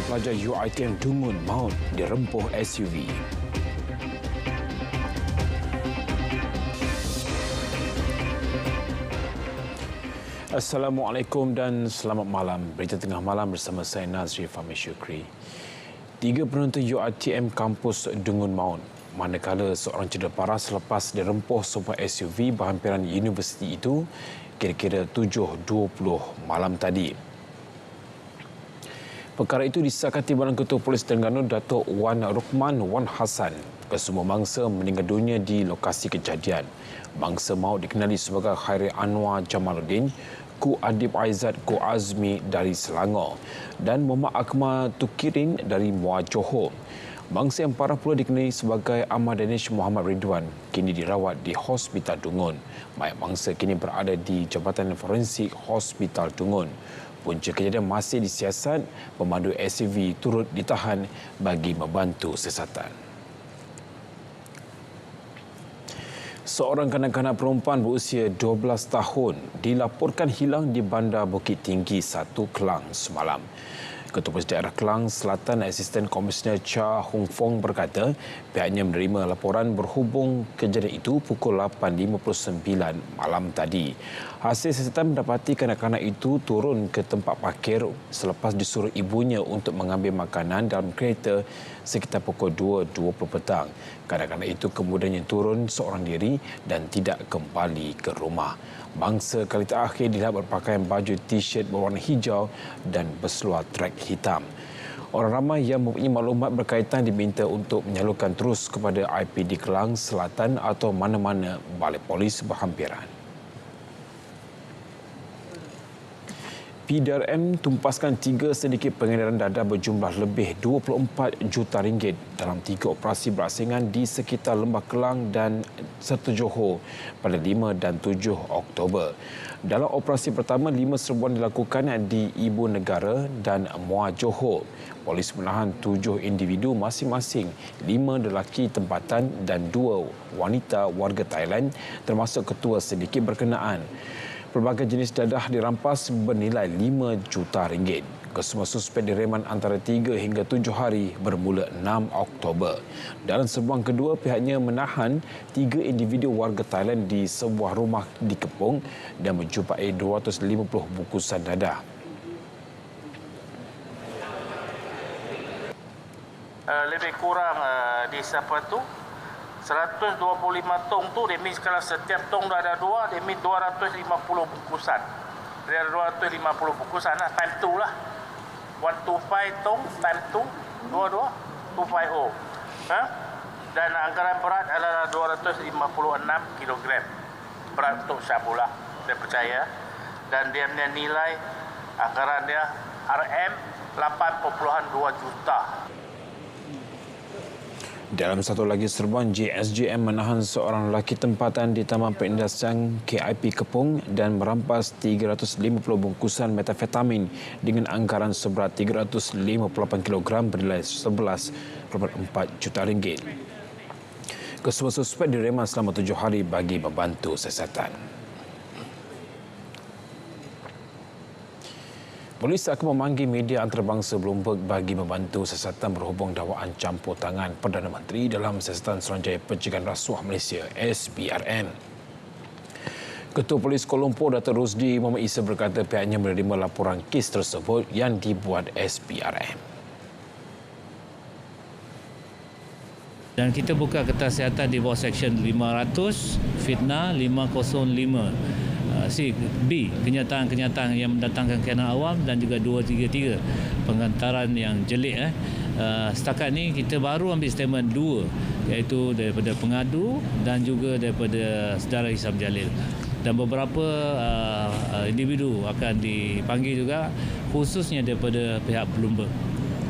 pelajar UiTM Dungun maut dirempuh SUV. Assalamualaikum dan selamat malam. Berita tengah malam bersama saya Nazri Fahmi Syukri. 3 penonton UiTM kampus Dungun maut manakala seorang cedera parah selepas dirempuh sebuah SUV berhampiran universiti itu kira-kira 7.20 malam tadi. Perkara itu disahkan Timbalan Ketua Polis Terengganu Datuk Wan Rukman Wan Hassan. Kesemua mangsa meninggal dunia di lokasi kejadian. Mangsa maut dikenali sebagai Khairi Anwar Jamaluddin, Ku Adib Aizat Ku Azmi dari Selangor dan Muhammad Akmal Tukirin dari Muar Johor. Mangsa yang parah pula dikenali sebagai Ahmad Danish Muhammad Ridwan kini dirawat di Hospital Dungun. Mayat mangsa kini berada di Jabatan Forensik Hospital Dungun. Punca kejadian masih disiasat, pemandu SUV turut ditahan bagi membantu siasatan. Seorang kanak-kanak perempuan berusia 12 tahun dilaporkan hilang di Bandar Bukit Tinggi 1 Kelang semalam. Ketua Polis Daerah Kelang Selatan Asisten Komisioner Cha Hong Fong berkata pihaknya menerima laporan berhubung kejadian itu pukul 8.59 malam tadi. Hasil siasatan mendapati kanak-kanak itu turun ke tempat parkir selepas disuruh ibunya untuk mengambil makanan dalam kereta sekitar pukul 2.20 petang. Kanak-kanak itu kemudiannya turun seorang diri dan tidak kembali ke rumah. Mangsa kali terakhir dilihat berpakaian baju t-shirt berwarna hijau dan berseluar trek hitam. Orang ramai yang mempunyai maklumat berkaitan diminta untuk menyalurkan terus kepada IPD Kelang Selatan atau mana-mana balik polis berhampiran. PDRM tumpaskan 3 sindiket pengedaran dadah berjumlah lebih 24 juta ringgit dalam 3 operasi berasingan di sekitar Lembah Kelang dan Serta Johor pada 5 dan 7 Oktober. Dalam operasi pertama, 5 serbuan dilakukan di Ibu Negara dan Muar Johor. Polis menahan 7 individu masing-masing, 5 lelaki tempatan dan 2 wanita warga Thailand termasuk ketua sindiket berkenaan. Pelbagai jenis dadah dirampas bernilai 5 juta ringgit. Kesemua suspek direman antara 3 hingga 7 hari bermula 6 Oktober. Dalam serbuan kedua, pihaknya menahan 3 individu warga Thailand di sebuah rumah di Kepong dan menjumpai 250 bungkusan dadah. Lebih kurang di siapa tu 125 tong tu, that means kalau setiap tong ada 2, that means 250 bungkusan. Dari 250 bungkusan lah, time 2 lah. 125 tong, time 2, 22, 250. Dan anggaran berat adalah 256 kg. Berat untuk syabu lah, saya percaya. Dan dia punya nilai anggaran dia RM 8.2 juta. Dalam satu lagi serbuan, JSJM menahan seorang lelaki tempatan di Taman Perindustrian KIP Kepong dan merampas 350 bungkusan metafetamin dengan anggaran seberat 358 kg bernilai 11.4 juta ringgit. Kesemua suspek direman selama 7 hari bagi membantu siasatan. Polis akan memanggil media antarabangsa Bloomberg bagi membantu siasatan berhubung dakwaan campur tangan Perdana Menteri dalam siasatan Suruhanjaya Pencegahan Rasuah Malaysia SPRM. Ketua Polis Kuala Lumpur Datuk Rusdi Muhammad Isa berkata pihaknya menerima laporan kes tersebut yang dibuat SPRM. Dan kita buka kertas siasatan di bawah Seksyen 500, fitnah 505. B, kenyataan-kenyataan yang mendatangkan kekenalan awam dan juga 233 pengantaran yang jelik. Setakat ni kita baru ambil statement 2 iaitu daripada pengadu dan juga daripada saudara Hisam Jalil. Dan beberapa individu akan dipanggil juga khususnya daripada pihak Bloomberg.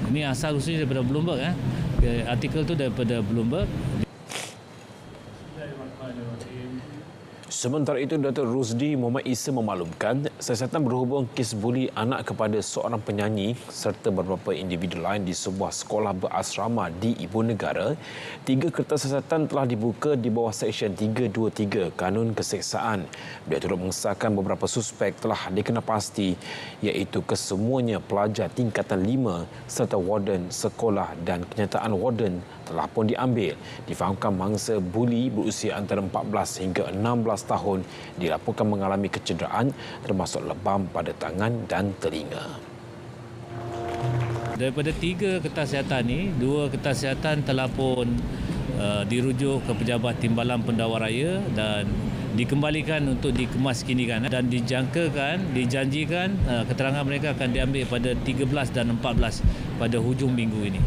Ini asal khususnya daripada Bloomberg. Artikel tu daripada Bloomberg. Sementara itu, Datuk Rusdi Muhammad Isa memaklumkan siasatan berhubung kes buli anak kepada seorang penyanyi serta beberapa individu lain di sebuah sekolah berasrama di Ibu Negara. 3 kertas siasatan telah dibuka di bawah Seksyen 323 Kanun Keseksaan. Dia turut mengesahkan beberapa suspek telah dikenal pasti iaitu kesemuanya pelajar tingkatan 5 serta warden sekolah dan kenyataan warden telah pun diambil. Difahamkan mangsa buli berusia antara 14 hingga 16 tahun dilaporkan mengalami kecederaan termasuk lebam pada tangan dan telinga. Daripada 3 kertas siasatan ni, 2 kertas siasatan telah pun dirujuk ke Pejabat Timbalan Pendakwa Raya dan dikembalikan untuk dikemaskinikan dan dijanjikan keterangan mereka akan diambil pada 13 dan 14 pada hujung minggu ini.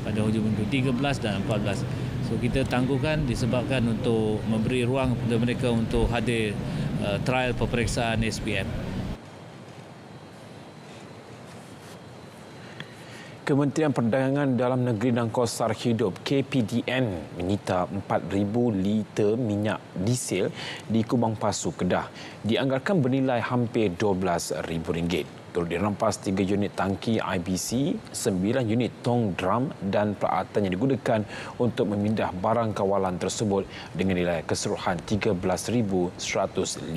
Pada hujung minggu 13 dan 14. So kita tangguhkan disebabkan untuk memberi ruang kepada mereka untuk hadir trial peperiksaan SPM. Kementerian Perdagangan Dalam Negeri dan Kos Sara Hidup KPDN menyita 4,000 liter minyak diesel di Kubang Pasu, Kedah. Dianggarkan bernilai hampir RM12,000. Turut dirampas 3 unit tangki IBC, 9 unit tong drum dan peralatan yang digunakan untuk memindah barang kawalan tersebut dengan nilai keseluruhan RM13,150.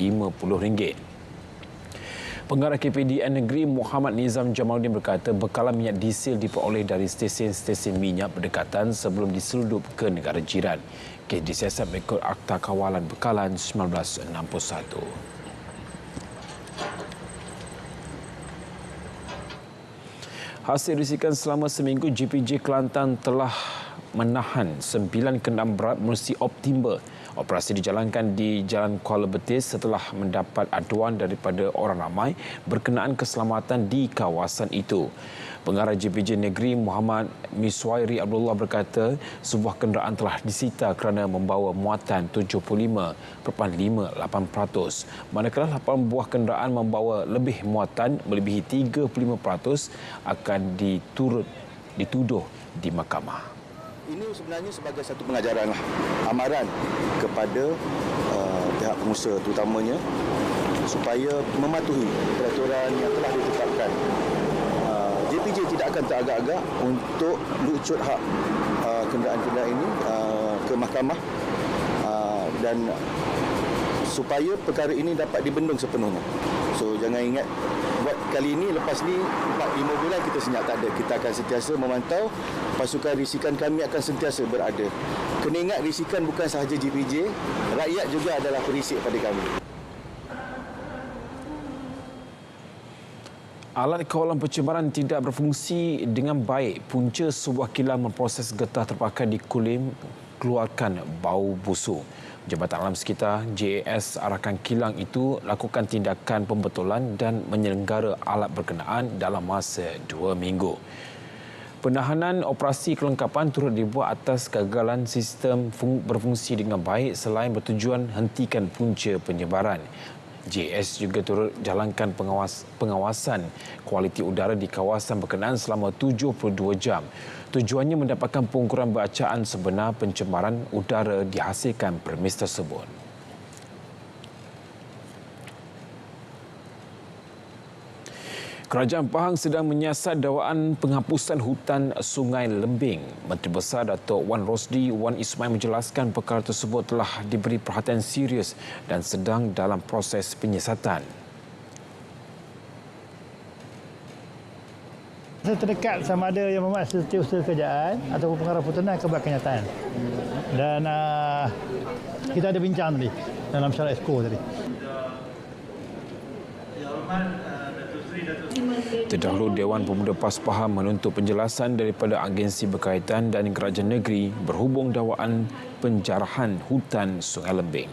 Pengarah KPDN Negeri Muhammad Nizam Jamaluddin berkata bekalan minyak diesel diperoleh dari stesen-stesen minyak berdekatan sebelum diseludup ke negara jiran. Kes disiasat mengikut Akta Kawalan Bekalan 1961. Hasil risikan selama seminggu, GPJ Kelantan telah menahan 9 kenderaan berat menerusi Optimba. Operasi dijalankan di Jalan Kuala Betis setelah mendapat aduan daripada orang ramai berkenaan keselamatan di kawasan itu. Pengarah GPJ Negeri Muhammad Miswairi Abdullah berkata sebuah kenderaan telah disita kerana membawa muatan 75.58%. Manakala 8 buah kenderaan membawa lebih muatan melebihi 35% akan dituduh di mahkamah. Ini sebenarnya sebagai satu pengajaran amaran kepada pihak pengusaha terutamanya supaya mematuhi peraturan yang telah ditetapkan. JPJ tidak akan teragak-agak untuk lucut hak kenderaan-kenderaan ini ke mahkamah dan supaya perkara ini dapat dibendung sepenuhnya. So jangan ingat buat kali ini, lepas ni 4-5 bulan kita senyap tak ada. Kita akan sentiasa memantau, pasukan risikan kami akan sentiasa berada. Kena ingat risikan bukan sahaja JPJ, rakyat juga adalah perisik pada kami. Alat kawalan pencemaran tidak berfungsi dengan baik. Punca sebuah kilang memproses getah terbakar di Kulim keluarkan bau busuk. Jabatan Alam Sekitar JAS arahkan kilang itu lakukan tindakan pembetulan dan menyelenggara alat berkenaan dalam masa 2 minggu. Penahanan operasi kelengkapan turut dibuat atas kegagalan sistem berfungsi dengan baik selain bertujuan hentikan punca penyebaran. JS juga turut jalankan pengawasan kualiti udara di kawasan berkenaan selama 72 jam. Tujuannya mendapatkan pengukuran bacaan sebenar pencemaran udara dihasilkan premis tersebut. Kerajaan Pahang sedang menyiasat dakwaan penghapusan hutan Sungai Lembing. Menteri Besar Datuk Wan Rosdi Wan Ismail menjelaskan perkara tersebut telah diberi perhatian serius dan sedang dalam proses penyiasatan. Saya terdekat sama ada yang membuat setiausaha kerajaan ataupun pengarah pertunan ke belakang kenyataan. Dan kita ada bincang tadi dalam syarat esko tadi. Terdahulu, Dewan Pemuda PAS Pahang menuntut penjelasan daripada agensi berkaitan dan kerajaan negeri berhubung dakwaan penjarahan hutan Sungai Lembing.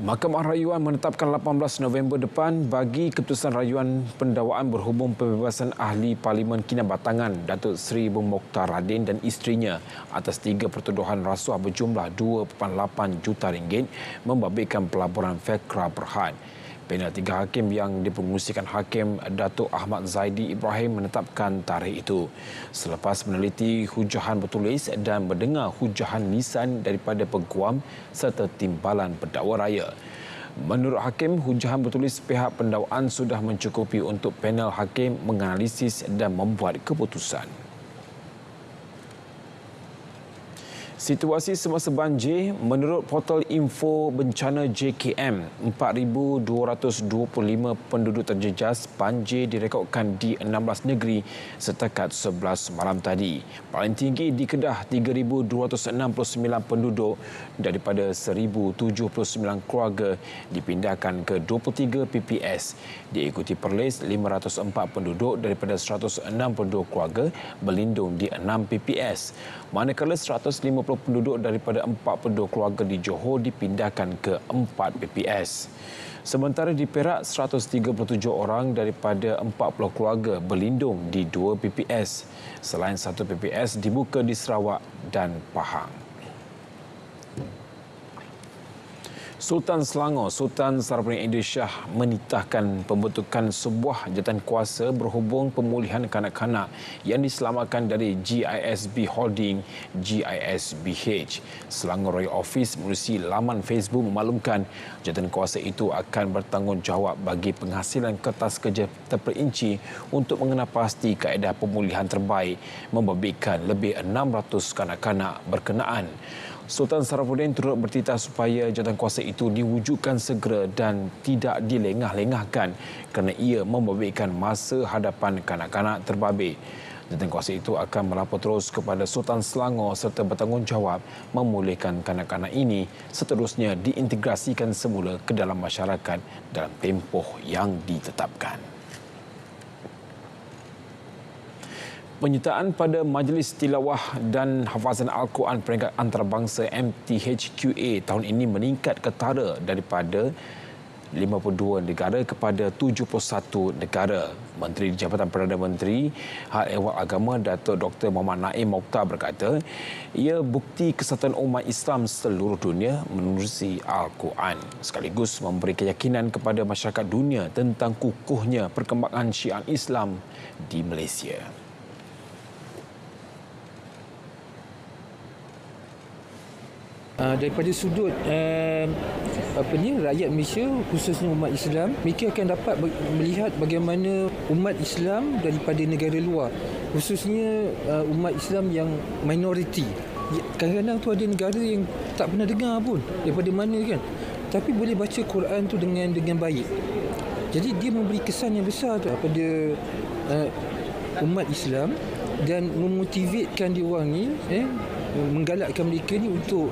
Mahkamah Rayuan menetapkan 18 November depan bagi keputusan rayuan pendakwaan berhubung pembebasan Ahli Parlimen Kinabatangan Datuk Seri Bung Mokhtar Radin dan isterinya atas 3 pertuduhan rasuah berjumlah 2.8 juta ringgit membabitkan pelaburan Fekra Berhad. Panel 3 hakim yang dipengerusikan Hakim Datuk Ahmad Zaidi Ibrahim menetapkan tarikh itu selepas meneliti hujahan bertulis dan mendengar hujahan lisan daripada peguam serta timbalan pendakwa raya. Menurut Hakim, hujahan bertulis pihak pendakwaan sudah mencukupi untuk panel hakim menganalisis dan membuat keputusan. Situasi semasa banjir, menurut portal info bencana JKM, 4,225 penduduk terjejas banjir direkodkan di 16 negeri setakat 11 malam tadi. Paling tinggi di Kedah, 3,269 penduduk daripada 1,079 keluarga dipindahkan ke 23 PPS. Diikuti Perlis, 504 penduduk daripada 162 keluarga berlindung di 6 PPS. Manakala 150 penduduk daripada 42 keluarga di Johor dipindahkan ke 4 PPS. Sementara di Perak, 137 orang daripada 40 keluarga berlindung di 2 PPS. Selain 1 PPS dibuka di Sarawak dan Pahang. Sultan Selangor, Sultan Saraburi Idris Shah menitahkan pembentukan sebuah jawatankuasa berhubung pemulihan kanak-kanak yang diselamatkan dari GISB Holding GISBH. Selangor Royal Office menerusi laman Facebook memaklumkan jawatankuasa itu akan bertanggungjawab bagi penghasilan kertas kerja terperinci untuk mengenal pasti kaedah pemulihan terbaik membabitkan lebih 600 kanak-kanak berkenaan. Sultan Sarafuddin turut bertitah supaya jawatankuasa itu diwujudkan segera dan tidak dilengah-lengahkan kerana ia membabitkan masa hadapan kanak-kanak terbabit. Jawatankuasa itu akan melapor terus kepada Sultan Selangor serta bertanggungjawab memulihkan kanak-kanak ini seterusnya diintegrasikan semula ke dalam masyarakat dalam tempoh yang ditetapkan. Penyertaan pada Majlis Tilawah dan Hafazan Al-Quran Peringkat Antarabangsa MTHQA tahun ini meningkat ketara daripada 52 negara kepada 71 negara. Menteri Jabatan Perdana Menteri Hal Ehwal Agama Datuk Dr. Muhammad Naim Mokhtar berkata, ia bukti kesatuan umat Islam seluruh dunia menerusi Al-Quran sekaligus memberi keyakinan kepada masyarakat dunia tentang kukuhnya perkembangan syiar Islam di Malaysia. Daripada sudut rakyat Malaysia khususnya umat Islam, mereka akan dapat melihat bagaimana umat Islam daripada negara luar, khususnya umat Islam yang minoriti. Kadang-kadang tu ada negara yang tak pernah dengar pun daripada mana kan, tapi boleh baca Quran tu dengan baik. Jadi dia memberi kesan yang besar pada umat Islam dan memotivatkan dia orang ni menggalakkan mereka ni untuk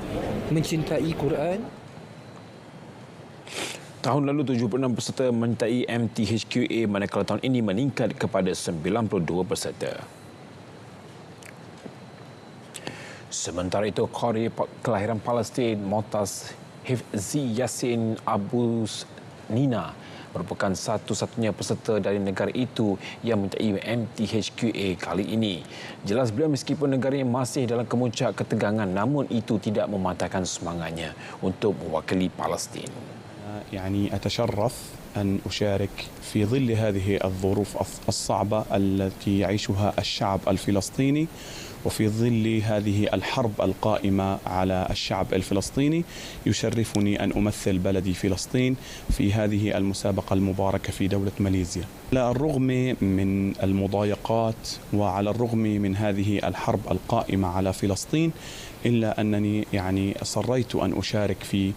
mencintai Quran. Tahun lalu 76 peserta menyertai MTHQA manakala tahun ini meningkat kepada 92 peserta. Sementara itu, Qari kelahiran Palestin Motas Hifzi Yassin Abu Nina merupakan satu-satunya peserta dari negara itu yang menyertai MTHQA kali ini. Jelas beliau meskipun negaranya masih dalam kemuncak ketegangan, namun itu tidak mematahkan semangatnya untuk mewakili Palestin. يعني أتشرف أن أشارك في ظل هذه الظروف الصعبة التي يعيشها الشعب الفلسطيني وفي ظل هذه الحرب القائمة على الشعب الفلسطيني. يشرفني أن أمثل بلدي فلسطين في هذه المسابقة المباركة في دولة ماليزيا. على الرغم من المضايقات وعلى الرغم من هذه الحرب القائمة على فلسطين، إلا أنني أصريت أن أشارك في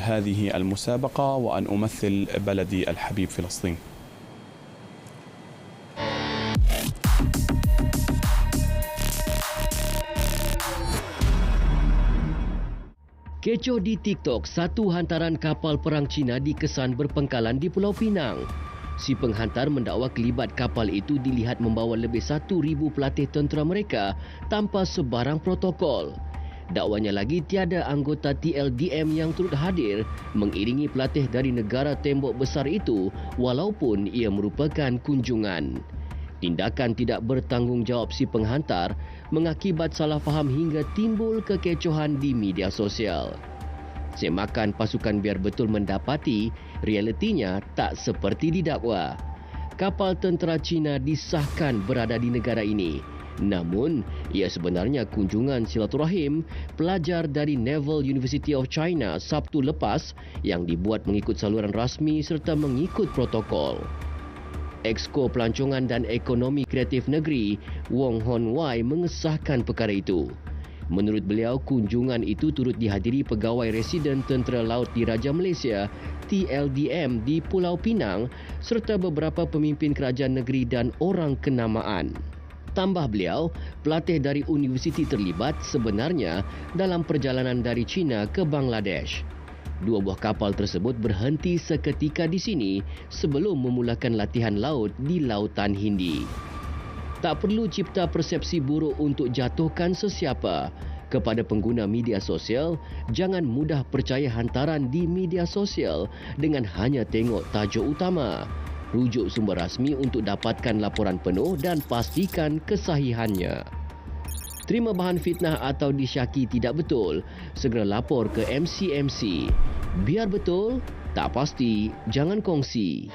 هذه المسابقة وأن أمثل بلدي الحبيب فلسطين. Kecoh di TikTok, satu hantaran kapal perang Cina dikesan berpengkalan di Pulau Pinang. Si penghantar mendakwa kelibat kapal itu dilihat membawa lebih 1,000 pelatih tentera mereka tanpa sebarang protokol. Dakwanya lagi tiada anggota TLDM yang turut hadir mengiringi pelatih dari negara tembok besar itu walaupun ia merupakan kunjungan. Tindakan tidak bertanggungjawab si penghantar mengakibat salah faham hingga timbul kekecohan di media sosial. Semakan pasukan Biar Betul mendapati realitinya tak seperti didakwa. Kapal tentera Cina disahkan berada di negara ini. Namun, ia sebenarnya kunjungan silaturahim pelajar dari Naval University of China Sabtu lepas yang dibuat mengikut saluran rasmi serta mengikut protokol. Exko Pelancongan dan Ekonomi Kreatif Negeri Wong Hon Wai mengesahkan perkara itu. Menurut beliau, kunjungan itu turut dihadiri Pegawai Residen Tentera Laut Diraja Malaysia TLDM di Pulau Pinang serta beberapa pemimpin kerajaan negeri dan orang kenamaan. Tambah beliau, pelatih dari universiti terlibat sebenarnya dalam perjalanan dari China ke Bangladesh. Dua buah kapal tersebut berhenti seketika di sini sebelum memulakan latihan laut di Lautan Hindi. Tak perlu cipta persepsi buruk untuk jatuhkan sesiapa. Kepada pengguna media sosial, jangan mudah percaya hantaran di media sosial dengan hanya tengok tajuk utama. Rujuk sumber rasmi untuk dapatkan laporan penuh dan pastikan kesahihannya. Terima bahan fitnah atau disyaki tidak betul, segera lapor ke MCMC. Biar betul, tak pasti, jangan kongsi.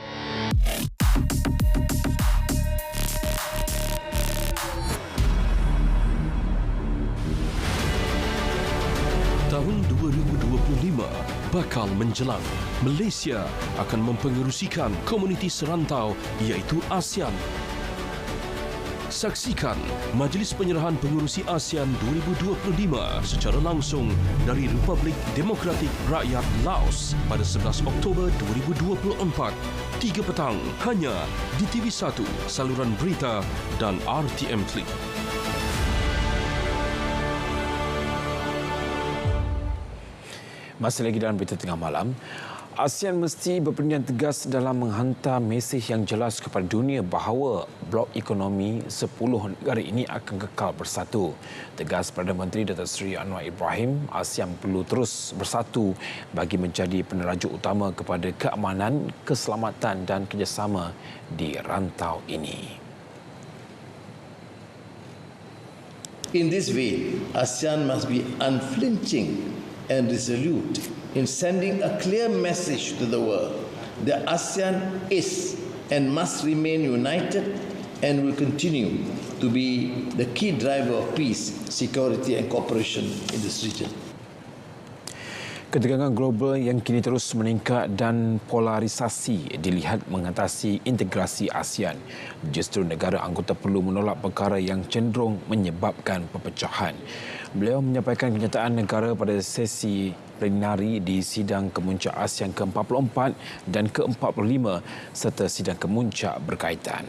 Tahun 2025 bakal menjelang. Malaysia akan mempengerusikan komuniti serantau iaitu ASEAN. Saksikan Majlis Penyerahan Pengerusi ASEAN 2025 secara langsung dari Republik Demokratik Rakyat Laos pada 11 Oktober 2024, 3 petang, hanya di TV1, saluran berita dan RTM Klik. Masih lagi dalam berita tengah malam, ASEAN mesti berpindihan tegas dalam menghantar mesej yang jelas kepada dunia bahawa blok ekonomi 10 negara ini akan kekal bersatu. Tegas Perdana Menteri Datuk Seri Anwar Ibrahim, ASEAN perlu terus bersatu bagi menjadi penerajuk utama kepada keamanan, keselamatan dan kerjasama di rantau ini. In this way, ASEAN must be unflinching and resolute in sending a clear message to the world. The ASEAN is and must remain united and will continue to be the key driver of peace, security and cooperation in this region. Ketegangan global yang kini terus meningkat dan polarisasi dilihat mengatasi integrasi ASEAN. Justru negara anggota perlu menolak perkara yang cenderung menyebabkan perpecahan. Beliau menyampaikan kenyataan negara pada sesi plenari di sidang kemuncak ASEAN ke-44 dan ke-45 serta sidang kemuncak berkaitan.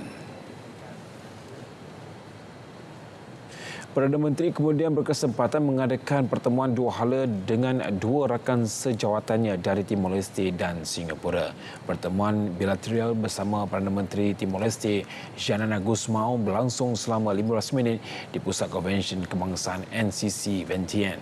Perdana Menteri kemudian berkesempatan mengadakan pertemuan dua hala dengan dua rakan sejawatannya dari Timor Leste dan Singapura. Pertemuan bilateral bersama Perdana Menteri Timor Leste Xanana Gusmao berlangsung selama 15 minit di Pusat Konvensyen Kebangsaan NCC Vientiane.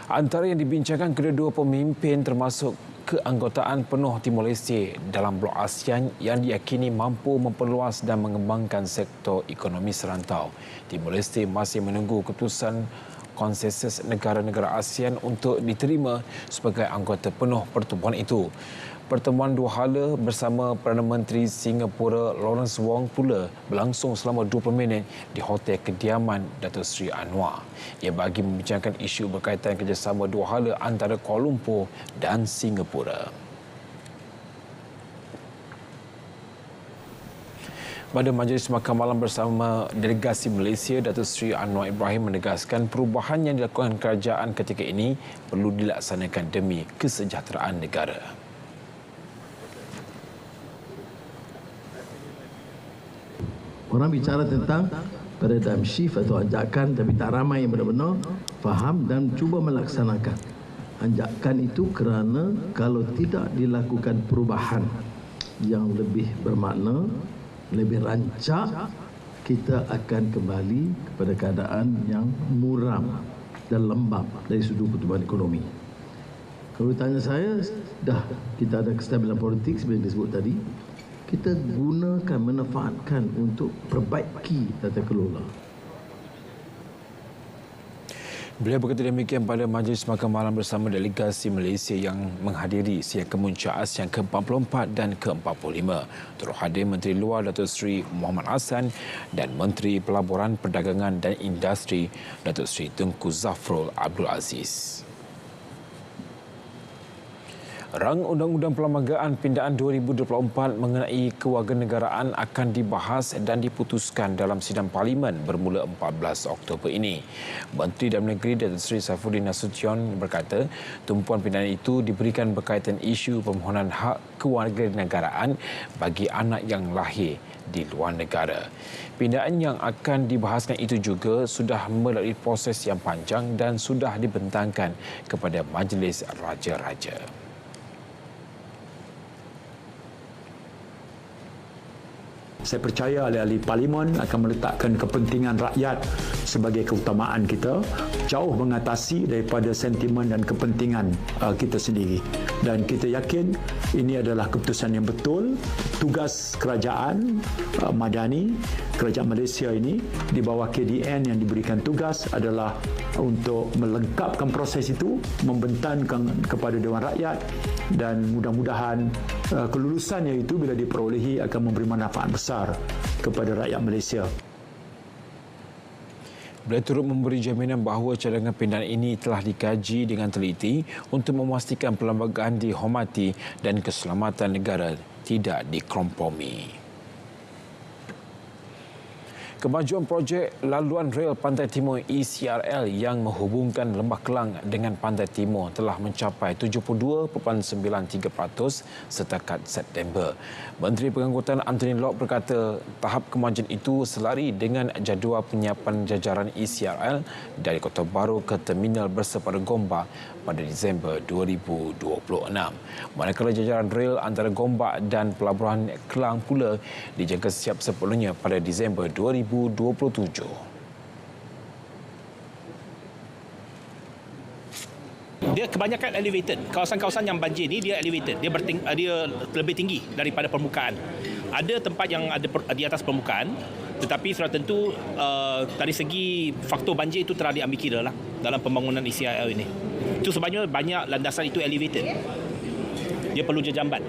Antara yang dibincangkan kedua-dua pemimpin termasuk keanggotaan penuh Timor Leste dalam blok ASEAN yang diyakini mampu memperluas dan mengembangkan sektor ekonomi serantau. Timor Leste masih menunggu keputusan konsensus negara-negara ASEAN untuk diterima sebagai anggota penuh pertubuhan itu. Pertemuan dua hala bersama Perdana Menteri Singapura Lawrence Wong pula berlangsung selama 20 minit di Hotel Kediaman Datuk Seri Anwar. Ia bagi membincangkan isu berkaitan kerjasama dua hala antara Kuala Lumpur dan Singapura. Pada majlis makan malam bersama delegasi Malaysia, Datuk Seri Anwar Ibrahim menegaskan perubahan yang dilakukan kerajaan ketika ini perlu dilaksanakan demi kesejahteraan negara. Orang bicara tentang paradigm shift atau anjakan, tapi tak ramai yang benar-benar faham dan cuba melaksanakan. Anjakan itu kerana kalau tidak dilakukan perubahan yang lebih bermakna, lebih rancak, kita akan kembali kepada keadaan yang muram dan lembab dari sudut pertumbuhan ekonomi. Kalau tanya saya, dah kita ada kestabilan politik seperti yang disebut tadi, kita gunakan, manfaatkan untuk perbaiki tata kelola. Beliau berkata demikian pada majlis makan malam bersama delegasi Malaysia yang menghadiri siang kemuncak ASEAN ke-44 dan ke-45. Turut hadir Menteri Luar Datuk Seri Muhammad Hassan dan Menteri Pelaburan, Perdagangan dan Industri Datuk Seri Tengku Zafrul Abdul Aziz. Rang Undang-Undang Perlembagaan Pindaan 2024 mengenai kewarganegaraan akan dibahas dan diputuskan dalam sidang Parlimen bermula 14 Oktober ini. Menteri Dalam Negeri Datuk Seri Saifuddin Nasution berkata, tumpuan pindaan itu diberikan berkaitan isu permohonan hak kewarganegaraan bagi anak yang lahir di luar negara. Pindaan yang akan dibahaskan itu juga sudah melalui proses yang panjang dan sudah dibentangkan kepada Majlis Raja-Raja. Saya percaya ahli-ahli Parlimen akan meletakkan kepentingan rakyat sebagai keutamaan kita, jauh mengatasi daripada sentimen dan kepentingan kita sendiri. Dan kita yakin ini adalah keputusan yang betul. Tugas kerajaan Madani, kerajaan Malaysia ini di bawah KDN yang diberikan tugas adalah untuk melengkapkan proses itu, membentangkan kepada Dewan Rakyat, dan mudah-mudahan kelulusannya itu bila diperolehi akan memberi manfaat besar kepada rakyat Malaysia. Beliau turut memberi jaminan bahawa cadangan pindaan ini telah dikaji dengan teliti untuk memastikan perlembagaan dihormati dan keselamatan negara tidak dikompromi. Kemajuan projek laluan rel Pantai Timur ECRL yang menghubungkan Lembah Kelang dengan Pantai Timur telah mencapai 72.93% setakat September. Menteri Pengangkutan Anthony Loke berkata tahap kemajuan itu selari dengan jadual penyiapan jajaran ECRL dari Kota Baru ke Terminal Bersepadu Gombak pada Disember 2026. Manakala jajaran rel antara Gombak dan Pelabuhan Kelang pula dijangka siap sepenuhnya pada Disember 2027. Dia kebanyakan elevated. Kawasan-kawasan yang banjir ni dia elevated. Dia lebih tinggi daripada permukaan. Ada tempat yang ada di atas permukaan, tetapi sudah tentu dari segi faktor banjir itu telah diambil kira lah dalam pembangunan ECRL ini. Itu sebabnya banyak landasan itu elevated. Dia perlu jejambat.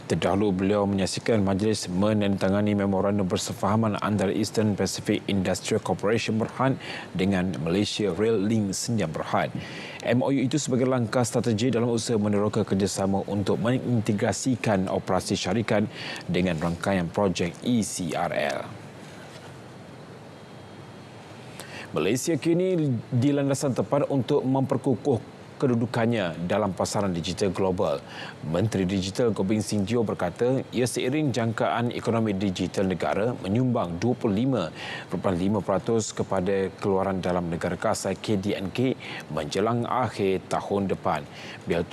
Terdahulu beliau menyaksikan majlis menandatangani memorandum persefahaman antara Eastern Pacific Industrial Corporation Berhad dengan Malaysia Rail Link Sdn Berhad. MOU itu sebagai langkah strategi dalam usaha meneroka kerjasama untuk mengintegrasikan operasi syarikat dengan rangkaian projek ECRL. Malaysia kini di landasan tepat untuk memperkukuh kedudukannya dalam pasaran digital global. Menteri Digital Gobind Singh Teo berkata, ia seiring jangkaan ekonomi digital negara menyumbang 25.5% kepada keluaran dalam negara kasar KDNK menjelang akhir tahun depan. Beliau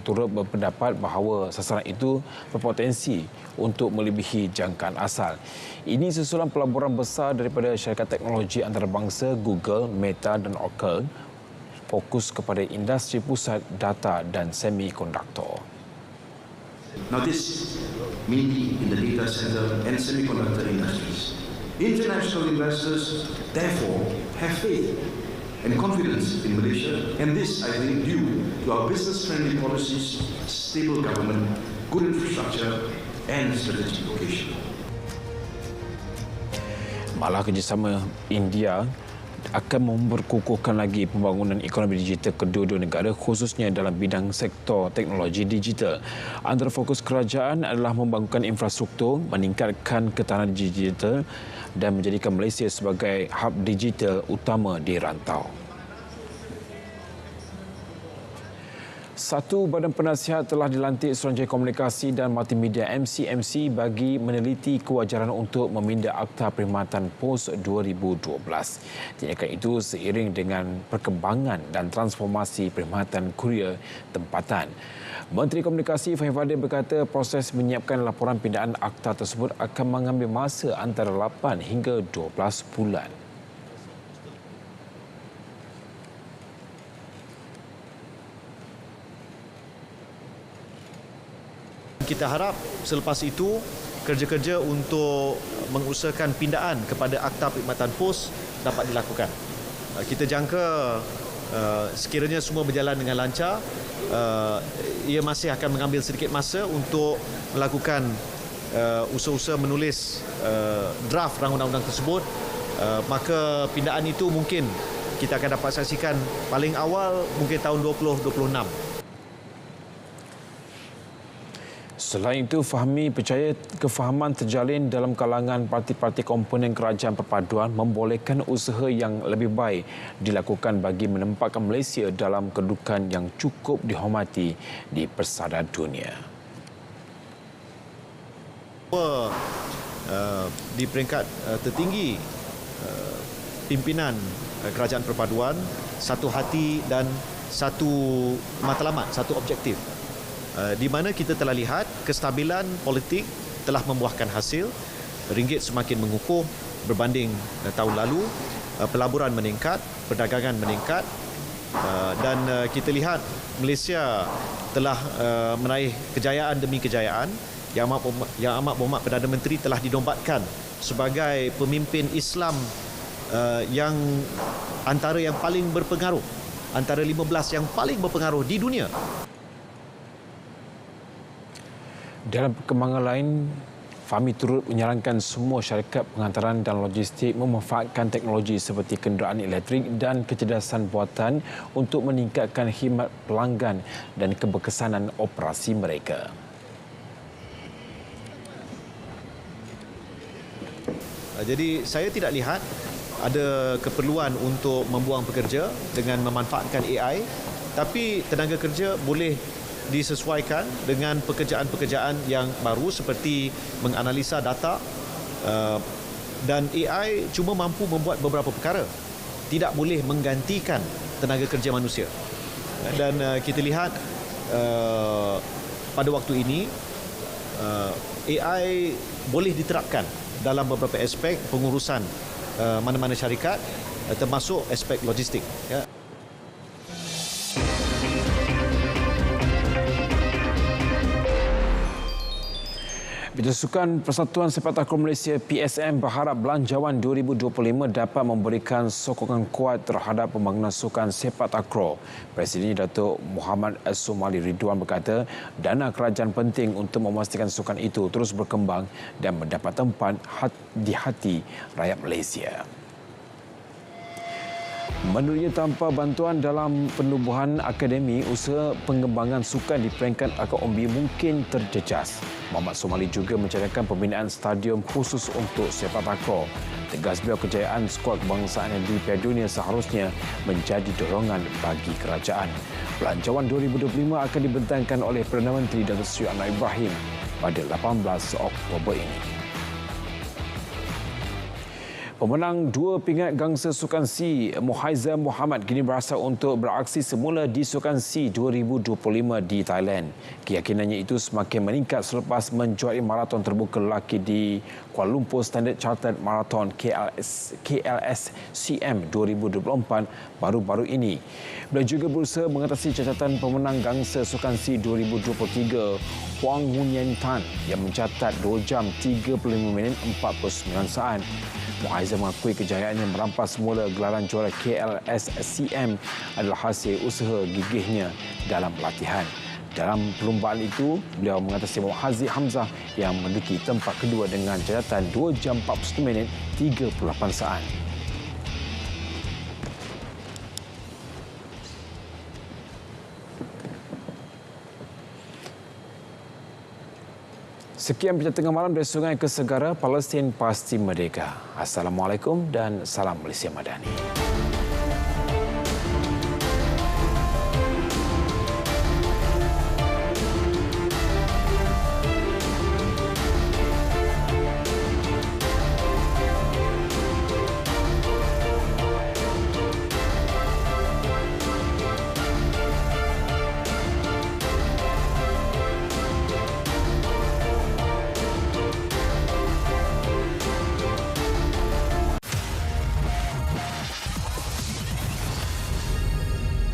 turut berpendapat bahawa sasaran itu berpotensi untuk melebihi jangkaan asal. Ini susulan pelaburan besar daripada syarikat teknologi antarabangsa Google, Meta dan Oracle fokus kepada industri pusat data dan semikonduktor. Now this mainly in the data center and semiconductor industries. International investors therefore have faith and confidence in Malaysia, and this I think due to our business-friendly policies, stable government, good infrastructure and strategic location. Malah kerjasama India akan memperkukuhkan lagi pembangunan ekonomi digital kedua-dua negara khususnya dalam bidang sektor teknologi digital. Antara fokus kerajaan adalah membangunkan infrastruktur, meningkatkan ketahanan digital dan menjadikan Malaysia sebagai hub digital utama di rantau. Satu badan penasihat telah dilantik Suruhanjaya Komunikasi dan Multimedia MCMC bagi meneliti kewajaran untuk meminda Akta Perkhidmatan Pos 2012. Tindakan itu seiring dengan perkembangan dan transformasi perkhidmatan kurier tempatan. Menteri Komunikasi Fahim Fadil berkata proses menyiapkan laporan pindaan akta tersebut akan mengambil masa antara 8 hingga 12 bulan. Kita harap selepas itu kerja-kerja untuk mengusahakan pindaan kepada Akta Perkhidmatan Pos dapat dilakukan. Kita jangka sekiranya semua berjalan dengan lancar, ia masih akan mengambil sedikit masa untuk melakukan usaha-usaha menulis draft rang undang-undang tersebut. Maka pindaan itu mungkin kita akan dapat saksikan paling awal mungkin tahun 2026. Selain itu, Fahmi percaya kefahaman terjalin dalam kalangan parti-parti komponen kerajaan perpaduan membolehkan usaha yang lebih baik dilakukan bagi menempatkan Malaysia dalam kedudukan yang cukup dihormati di persada dunia. Di peringkat tertinggi pimpinan kerajaan perpaduan satu hati dan satu matlamat, satu objektif, di mana kita telah lihat kestabilan politik telah membuahkan hasil, ringgit semakin mengukuh berbanding tahun lalu, pelaburan meningkat, perdagangan meningkat, dan kita lihat Malaysia telah meraih kejayaan demi kejayaan. Yang amat berhormat Perdana Menteri telah dinombatkan sebagai pemimpin Islam yang antara yang paling berpengaruh, antara 15 yang paling berpengaruh di dunia. Dalam perkembangan lain, Fahmi turut menyarankan semua syarikat penghantaran dan logistik memanfaatkan teknologi seperti kenderaan elektrik dan kecerdasan buatan untuk meningkatkan khidmat pelanggan dan keberkesanan operasi mereka. Jadi saya tidak lihat ada keperluan untuk membuang pekerja dengan memanfaatkan AI, tapi tenaga kerja boleh disesuaikan dengan pekerjaan-pekerjaan yang baru seperti menganalisa data, dan AI cuma mampu membuat beberapa perkara, tidak boleh menggantikan tenaga kerja manusia. Dan kita lihat pada waktu ini AI boleh diterapkan dalam beberapa aspek pengurusan mana-mana syarikat, termasuk aspek logistik. Ya. Bersukan Persatuan Sepak Takraw Malaysia PSM berharap Belanjawan 2025 dapat memberikan sokongan kuat terhadap pembangunan sukan sepak takraw. Presiden Datuk Muhammad Somali Ridwan berkata, dana kerajaan penting untuk memastikan sukan itu terus berkembang dan mendapat tempat di hati rakyat Malaysia. Menurutnya, tanpa bantuan dalam penubuhan akademi, usaha pengembangan sukan di peringkat AKOMB mungkin terjejas. Muhammad Somali juga mencadangkan pembinaan stadium khusus untuk sepak takraw. Tegas beliau, kejayaan skuad kebangsaan di Piala Dunia seharusnya menjadi dorongan bagi kerajaan. Belanjawan 2025 akan dibentangkan oleh Perdana Menteri Datuk Seri Anwar Ibrahim pada 18 Oktober ini. Pemenang 2 pingat gangsa Sukan C, Muhaiza Muhammad, kini berasal untuk beraksi semula di Sukan C 2025 di Thailand. Keyakinannya itu semakin meningkat selepas menjuari maraton terbuka lelaki di Kuala Lumpur Standard Chartered Marathon KLSCM 2024 baru-baru ini. Beliau juga berusaha mengatasi catatan pemenang gangsa Sukan C 2023 Huang Hunyan Tan yang mencatat 2 jam 35 minit 49 saat. Muhaiza mengakui kejayaannya merampas semula gelaran juara KLSCM adalah hasil usaha gigihnya dalam latihan. Dalam perlumbaan itu, beliau mengatasi Muhazi Hamzah yang menduduki tempat kedua dengan catatan 2 jam 41 minit 38 saat. Sekian berita tengah malam dari Sungai ke Segara, Palestin pasti merdeka. Assalamualaikum dan salam Malaysia Madani.